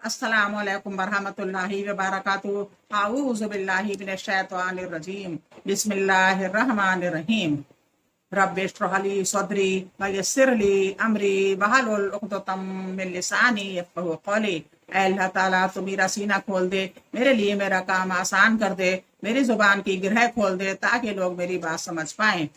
अस्सलामु अलैकुम वरहमतुल्लाहि व बरकातुहू। अऊज़ु बिल्लाहि मिनश शैतानिर रजीम। बिस्मिल्लाहिर रहमानिर रहीम। रब्बि इश्रह ली सदरी व यस्सिर ली अमरी वहलुल उक़दतम मिन लिसानी यफ़क़हू क़ौली। ऐ अल्लाह ताला तो मेरा सीना खोल दे, मेरे लिए मेरा काम आसान कर दे, मेरी जुबान की गिरह खोल दे ताकि लोग मेरी बात समझ पाएं।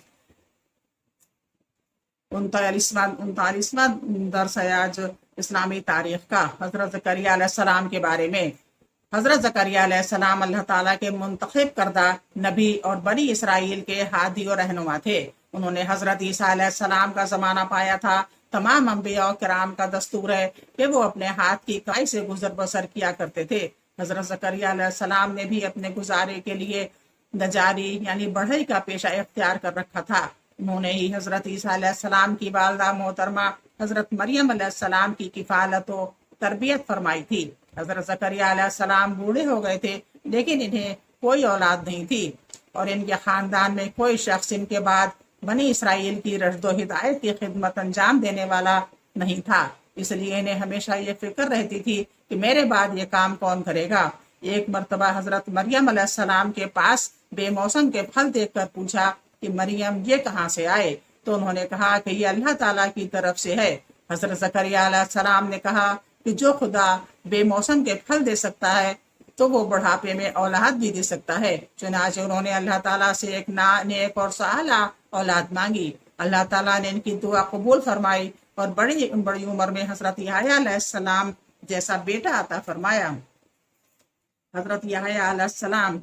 39वां दर्स है आज इस्लामी तारीख का, हज़रत ज़करिया अलैहिस्सलाम के बारे में। हज़रत ज़करिया अलैहिस्सलाम अल्लाह ताला के मुंतखब करदा नबी और बनी इसराइल के हादी और रहनुमा थे। उन्होंने हज़रत ईसा अलैहिस्सलाम का ज़माना पाया था। तमाम अंबिया और किराम का दस्तूर है कि वो अपने हाथ की काई से गुजर बसर किया करते थे। हज़रत ज़करिया अलैहिस्सलाम ने भी अपने गुजारे के लिए नजारी यानी बढ़ई का पेशा इख्तियार कर रखा था। उन्होंने ही हज़रत ईसा अलैहिस्सलाम की वालदा मोहतरमा हज़रत मरियम अलैहिस्सलाम की किफ़ालत और तरबियत फरमाई थी। हज़रत ज़करिया अलैहिस्सलाम बूढ़े हो गए थे, लेकिन इन्हें कोई औलाद नहीं थी और इनके ख़ानदान में कोई शख्स इनके बाद बनी इसराइल की रश्द हिदायत की खिदमत अंजाम देने वाला नहीं था। इसलिए इन्हें हमेशा ये फिक्र रहती थी कि मेरे बाद ये काम कौन करेगा। एक मरतबा हज़रत मरियम अलैहिस्सलाम के पास बेमौसम के फल देखकर पूछा कि मरियम ये कहाँ से आए, तो उन्होंने कहा कि ये अल्लाह ताला की तरफ से है। हज़रत ज़करिया अलैहिस्सलाम ने कहा कि जो खुदा बेमौसम के फल दे सकता है तो वो बुढ़ापे में औलाद भी दे सकता है। चुनांचे उन्होंने अल्लाह ताला से एक नेक और साला औलाद मांगी। अल्लाह ताला ने इनकी दुआ कबूल फरमाई और बड़ी बड़ी उम्र में हज़रत यहया अलैहिस्सलाम जैसा बेटा अता फरमाया। हज़रत यहया अलैहिस्सलाम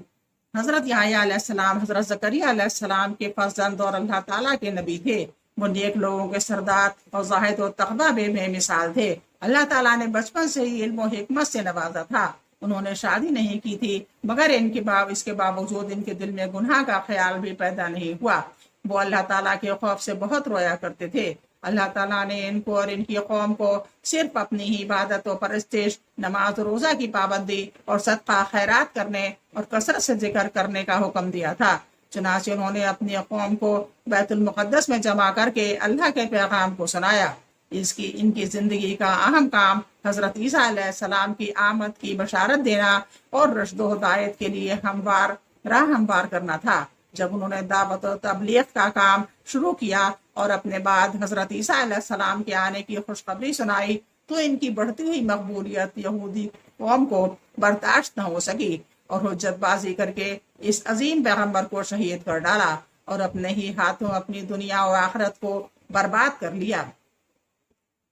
हज़रत ज़करिया अलैहिस्सलाम के फर्जंद और अल्लाह ताला के नबी थे। वो नेक लोगों के सरदार और ज़ाहिद और तक़वा बेमिसाल थे। अल्लाह ताला ने बचपन से ही इल्म और हिकमत से नवाजा था। उन्होंने शादी नहीं की थी, मगर इसके बावजूद इनके दिल में गुनाह का ख्याल भी पैदा नहीं हुआ। वो अल्लाह ताला के खौफ से बहुत रोया करते थे। अल्लाह ताला ने इनको और इनकी कौम को सिर्फ अपनी ही इबादत और परस्तिश, नमाज रोज़ा की पाबंदी और सदका खैरात करने और कसरत से जिक्र करने का हुक्म दिया था। चुनांचे उन्होंने अपनी कौम को बैतुल मुक़द्दस में जमा करके अल्लाह के पैगाम को सुनाया। इनकी जिंदगी का अहम काम हज़रत ईसा अलैहिस्सलाम की आमद की बशारत देना और रश्द व हिदायत के लिए राह हमवार करना था। जब उन्होंने दावत और तबलीग का काम शुरू किया और अपने बाद हज़रत ईसा अलैहिस्सलाम के आने की खुशखबरी सुनाई, तो इनकी बढ़ती हुई मकबूलियत यहूदी कौम को बर्दाश्त न हो सकी और हुज्जतबाजी करके इस अजीम पैगम्बर को शहीद कर डाला और अपने ही हाथों अपनी दुनिया और आखिरत को बर्बाद कर लिया।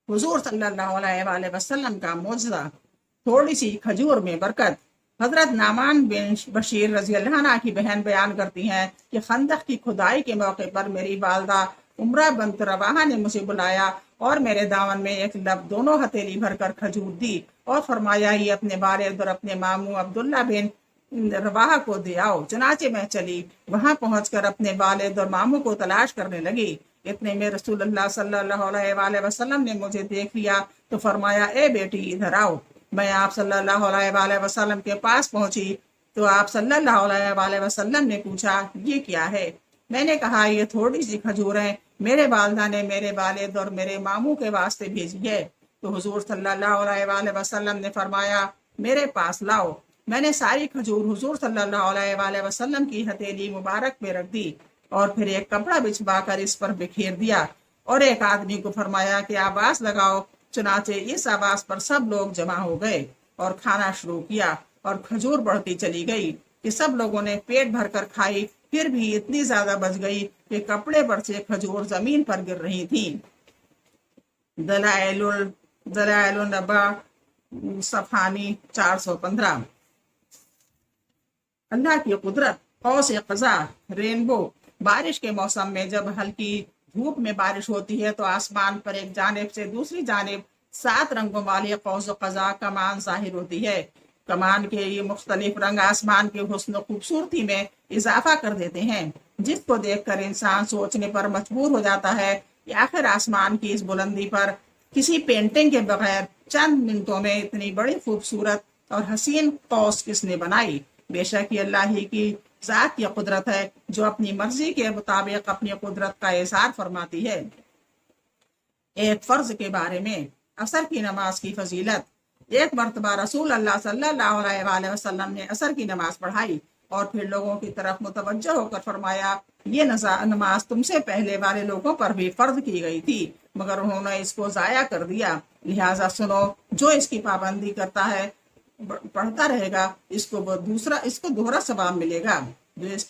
हुजूर सल्लल्लाहु अलैहि वसल्लम का मौजज़ा, थोड़ी सी खजूर में बरकत। हजरत नामान बिन बशीर रजी अल्लाह अन्हा की बहन बयान करती हैं कि खंदक की खुदाई के मौके पर मेरी वालदा उमरा बंत रवाहा ने मुझे बुलाया और मेरे दामन में एक लब दोनों हथेली भरकर खजूर दी और फरमाया ये अपने वालिद और अपने मामू अब्दुल्ला बिन रवाहा को दे आओ। चुनाचे मैं चली, वहां पहुंचकर अपने वालिद और मामू को तलाश करने लगी। इतने में रसूलुल्लाह सल्लल्लाहु अलैहि वसल्लम ने मुझे देख लिया तो फरमाया ए बेटी इधर आओ। मैं आप सल्लल्लाहु अलैहि वसल्लम के पास पहुंची तो आप सल्लल्लाहु अलैहि वसल्लम ने पूछा ये क्या है। मैंने कहा ये थोड़ी सी खजूरें मेरे वालदा ने मेरे वालिद और मेरे मामू के वास्ते भेजी है। तो हुजूर सल्लल्लाहु अलैहि वसल्लम ने फरमाया मेरे पास लाओ। मैंने सारी खजूर हुजूर सल्लल्लाहु अलैहि वसल्लम की हथेली मुबारक में रख दी और फिर एक कपड़ा बिछवाकर इस पर बिखेर दिया और एक आदमी को फरमाया कि आवाज लगाओ। चुनाचे इस आवाज पर सब लोग जमा हो गए और खाना शुरू किया और खजूर बढ़ती चली गई कि सब लोगों ने पेट भरकर खाई। फिर भी इतनी ज्यादा बच गई कि कपड़े पर से खजूर जमीन पर गिर रही थी। दलाइलुन नबा सफानी 415। अल्लाह की कुदरत, कौस क़ज़ा, रेनबो। बारिश के मौसम में जब हल्की धूप में बारिश होती है तो आसमान पर एक जानिब से दूसरी जानिब 7 रंगों वाली कौस क़ज़ा कमान ज़ाहिर होती है। कमान के ये मुख्तलिफ रंग आसमान के हुस्न खूबसूरती में इजाफा कर देते हैं, जिसको देखकर इंसान सोचने पर मजबूर हो जाता है कि आखिर आसमान की इस बुलंदी पर किसी पेंटिंग के बगैर चंद मिनटों में इतनी बड़ी खूबसूरत और हसीन कौस किसने बनाई। बेशक ये अल्लाह ही की ज़ात की कुदरत है जो अपनी मर्जी के मुताबिक अपनी कुदरत का इज़हार फरमाती है। एक फर्ज के बारे में, असर की नमाज की फजीलत। ایک مرتبہ رسول اللہ صلی اللہ علیہ وسلم نے عصر کی نماز پڑھائی اور پھر لوگوں کی طرف متوجہ ہو کر فرمایا یہ نماز تم سے پہلے والے لوگوں پر بھی فرض کی گئی تھی مگر انہوں نے اس کو ضائع کر دیا، لہٰذا سنو، جو اس کی پابندی کرتا ہے پڑھتا رہے گا اس کو دوہرا ثواب ملے گا، جو اس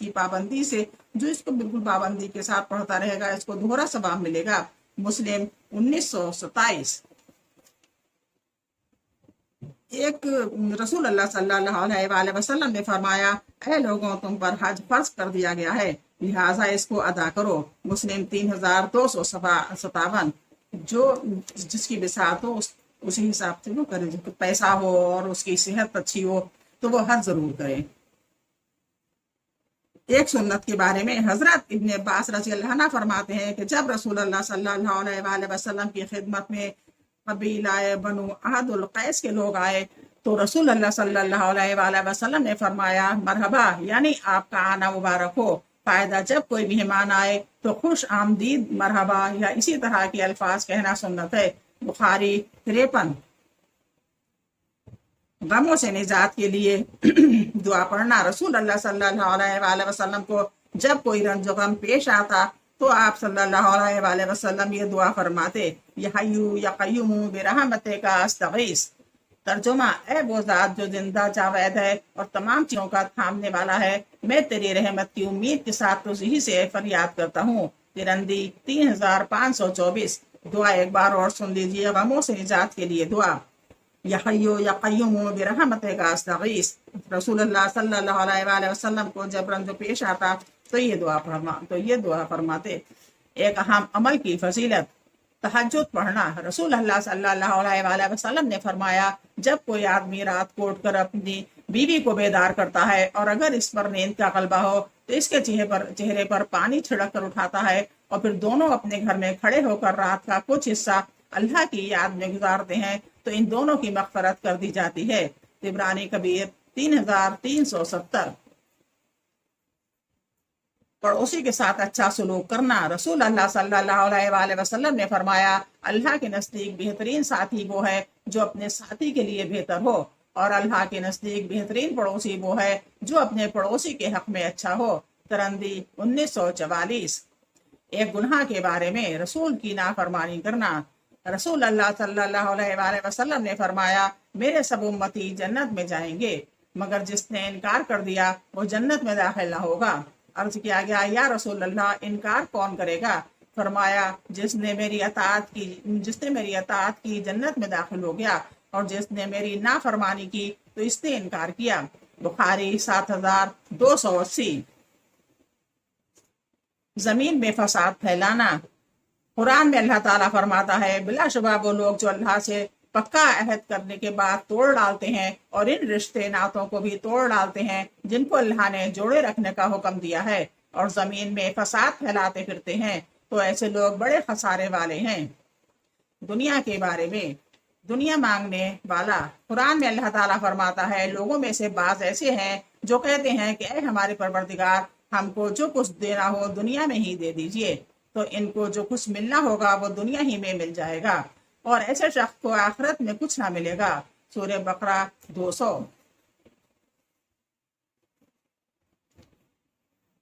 کو بالکل پابندی کے ساتھ پڑھتا رہے گا اس کو دوہرا ثواب ملے گا۔ مسلم 1927۔ ایک رسول اللہ صلی اللہ علیہ وسلم نے فرمایا اے لوگوں تم پر حج فرض کر دیا گیا ہے لہٰذا اس کو ادا کرو۔ مسلم 3257۔ جو جس کی بساط ہو اسی حساب سے وہ کرے، پیسہ ہو اور اس کی صحت اچھی ہو تو وہ حج ضرور کرے۔ ایک سنت کے بارے میں حضرت ابن عباس رضی اللہ عنہ فرماتے ہیں کہ جب رسول اللہ صلی اللہ علیہ وسلم کی خدمت میں قبیلہ بنو عہد القیس کے لوگ آئے تو رسول اللہ صلی اللہ علیہ وسلم نے فرمایا مرحبا، یعنی آپ کا آنا مبارک ہو۔ فائدہ، جب کوئی مہمان آئے تو خوش آمدید، مرحبا یا اسی طرح کے الفاظ کہنا سنت ہے۔ بخاری 53۔ غموں سے نجات کے لیے دعا پڑھنا، رسول اللہ صلی اللہ علیہ وسلم کو جب کوئی رنج و غم پیش آتا تو آپ صلی اللہ علیہ وسلم یہ دعا فرماتے، یا حیو یا قیوم برحمتک استغیث۔ ترجمہ، اے وہ ذات جو زندہ جاوید ہے اور تمام چیزوں کا تھامنے والا ہے، میں تیری رحمت کی امید کے ساتھ تجھی سے فریاد کرتا ہوں۔ ترندی 3524۔ دعا ایک بار اور سن لیجیے، غموں سے نجات کے لیے دعا۔ یا حیو یا قیوم برحمتک استغیث۔ رسول اللہ صلی اللہ علیہ وسلم کو جب رنج پیش آتا تو یہ دعا فرماتے۔ ایک اہم عمل کی فضیلت، تہجد پڑھنا، رسول اللہ صلی اللہ علیہ وسلم نے فرمایا جب کوئی آدمی رات کو اٹھ کر اپنی بیوی کو بیدار کرتا ہے اور اگر اس پر نیند کا غلبہ ہو تو اس کے چہرے پر پانی چھڑک کر اٹھاتا ہے اور پھر دونوں اپنے گھر میں کھڑے ہو کر رات کا کچھ حصہ اللہ کی یاد میں گزارتے ہیں تو ان دونوں کی مغفرت کر دی جاتی ہے۔ طبرانی کبیر 3370۔ پڑوسی کے ساتھ اچھا سلوک کرنا، رسول اللہ صلی اللہ علیہ وسلم نے فرمایا اللہ کے نزدیک بہترین ساتھی وہ ہے جو اپنے ساتھی کے لیے بہتر ہو، اور اللہ کے نزدیک بہترین پڑوسی وہ ہے جو اپنے پڑوسی کے حق میں اچھا ہو۔ ترندی 1944۔ ایک گناہ کے بارے میں، رسول کی نافرمانی کرنا، رسول اللہ صلی اللہ علیہ وسلم نے فرمایا میرے سب امتی جنت میں جائیں گے مگر جس نے انکار کر دیا وہ جنت میں داخل نہ ہوگا۔ عرض کیا گیا یا رسول اللہ انکار کون کرے گا؟ فرمایا جس نے میری اطاعت کی جنت میں داخل ہو گیا، اور جس نے میری نافرمانی کی تو اس نے انکار کیا۔ بخاری 7280۔ زمین میں فساد پھیلانا، قرآن میں اللہ تعالیٰ فرماتا ہے بلا شبہ وہ لوگ جو اللہ سے پکا عہد کرنے کے بعد توڑ ڈالتے ہیں اور ان رشتے ناتوں کو بھی توڑ ڈالتے ہیں جن کو اللہ نے جوڑے رکھنے کا حکم دیا ہے، اور زمین میں فساد پھیلاتے پھرتے ہیں، تو ایسے لوگ بڑے خسارے والے ہیں۔ دنیا کے بارے میں، دنیا مانگنے والا، قرآن میں اللہ تعالیٰ فرماتا ہے لوگوں میں سے بعض ایسے ہیں جو کہتے ہیں کہ اے ہمارے پروردگار ہم کو جو کچھ دینا ہو دنیا میں ہی دے دیجئے، تو ان کو جو کچھ ملنا ہوگا وہ دنیا ہی میں مل جائے گا، اور ایسے شخص کو آخرت میں کچھ نہ ملے گا۔ سورہ بقرہ 200۔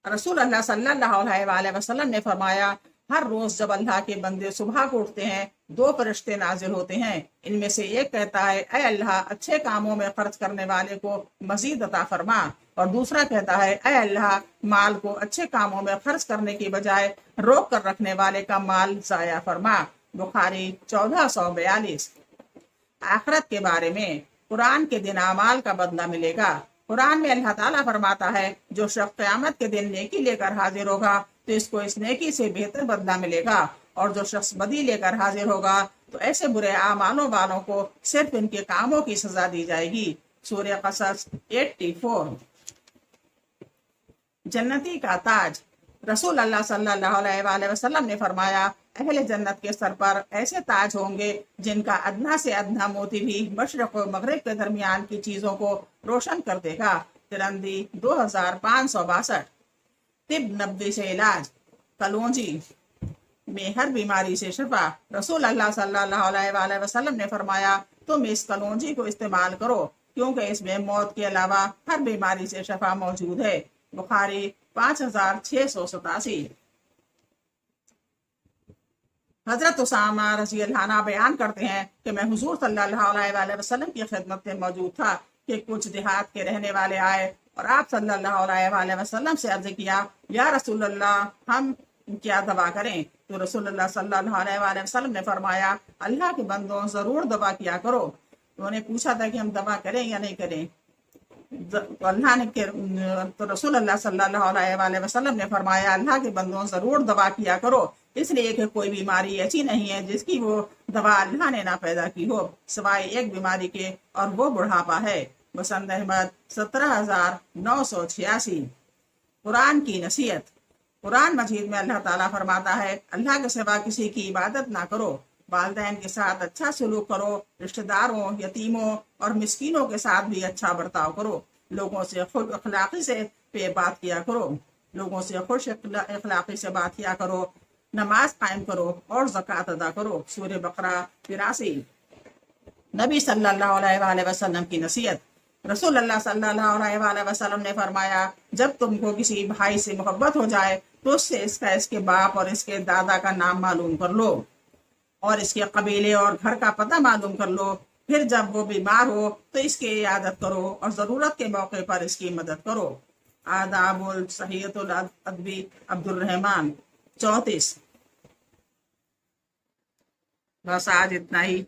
رسول اللہ صلی اللہ علیہ وسلم نے فرمایا ہر روز جب اللہ کے بندے صبح کو اٹھتے ہیں 2 فرشتے نازل ہوتے ہیں، ان میں سے ایک کہتا ہے اے اللہ اچھے کاموں میں خرچ کرنے والے کو مزید عطا فرما، اور دوسرا کہتا ہے اے اللہ مال کو اچھے کاموں میں خرچ کرنے کی بجائے روک کر رکھنے والے کا مال ضائع فرما۔ بخاری 1442۔ آخرت کے بارے میں، قرآن کے دن اعمال کا بدلہ ملے گا۔ قرآن میں اللہ تعالیٰ فرماتا ہے جو شخص قیامت کے دن نیکی لے کر حاضر ہوگا تو اس کو اس نیکی سے بہتر بدلہ ملے گا، اور جو شخص بدی لے کر حاضر ہوگا تو ایسے برے اعمالوں والوں کو صرف ان کے کاموں کی سزا دی جائے گی۔ سورہ قصص 84۔ جنتی کا تاج، رسول اللہ صلی اللہ علیہ وسلم نے فرمایا اہل جنت کے سر پر ایسے تاج ہوں گے جن کا ادنا سے ادنا موتی بھی مشرق و مغرب کے درمیان کی چیزوں کو روشن کر دے گا۔ ترندی 2562۔ طب نبوی سے علاج، کلونجی میں ہر بیماری سے شفا، رسول اللہ صلی اللہ علیہ وسلم نے فرمایا तुम इस कलौंजी को इस्तेमाल करो क्योंकि इसमें मौत के अलावा हर बीमारी से शफा मौजूद है। बुखारी 5687। हजरत उसामा रजी अल्लाह अन्हु बयान करते हैं कि मैं हुजूर सल्लल्लाहु अलैहि वसल्लम की खिदमत में मौजूद था कि कुछ देहात के रहने वाले आए और आप सल्लल्लाहु अलैहि वसल्लम से अर्ज किया, या रसूल अल्लाह हम क्या दवा करें? तो रसूलुल्लाह सल्लल्लाहु अलैहि वसल्लम ने फरमाया, अल्लाह के बंदों जरूर दवा किया करो। उन्होंने पूछा था कि हम दवा करें या नहीं करें। तो अल्लाह ने तो रसूलुल्लाह सल्लल्लाहु अलैहि वसल्लम ने फरमाया, अल्लाह के बंदों जरूर दवा किया करो, इसलिए कि कोई बीमारी ऐसी नहीं है जिसकी वो दवा अल्लाह ने ना पैदा की हो सिवाय एक बीमारी के, और वो बुढ़ापा है। मुसन्नद अहमद 17986। कुरान की नसीहत। कुरान मजीद में अल्लाह ताला फरमाता है, अल्लाह के सिवा किसी की इबादत ना करो, वालिदैन के साथ अच्छा सलूक करो, रिश्तेदारों, यतीमों और मिस्कीनों के साथ भी अच्छा बर्ताव करो, लोगों से खुद अखलाकी से बात किया करो, लोगों से खुश अखलाकी से बात किया करो, नमाज कायम करो और ज़कात अदा करो। सूरह बकरा 83। नबी सल्लल्लाहु अलैहि वसल्लम की नसीहत। रसूलुल्लाह सल्लल्लाहु अलैहि वसल्लम ने फरमाया, जब तुमको किसी भाई से मोहब्बत हो जाए तो उससे इसके बाप और इसके दादा का नाम मालूम कर लो और इसके कबीले और घर का पता मालूम कर लो। फिर जब वो बीमार हो तो इसकी इयादत करो और ज़रूरत के मौके पर इसकी मदद करो। आदाबुल सहीहतुल अदबी अब्दुल रहमान 34। बस आज इतना ही।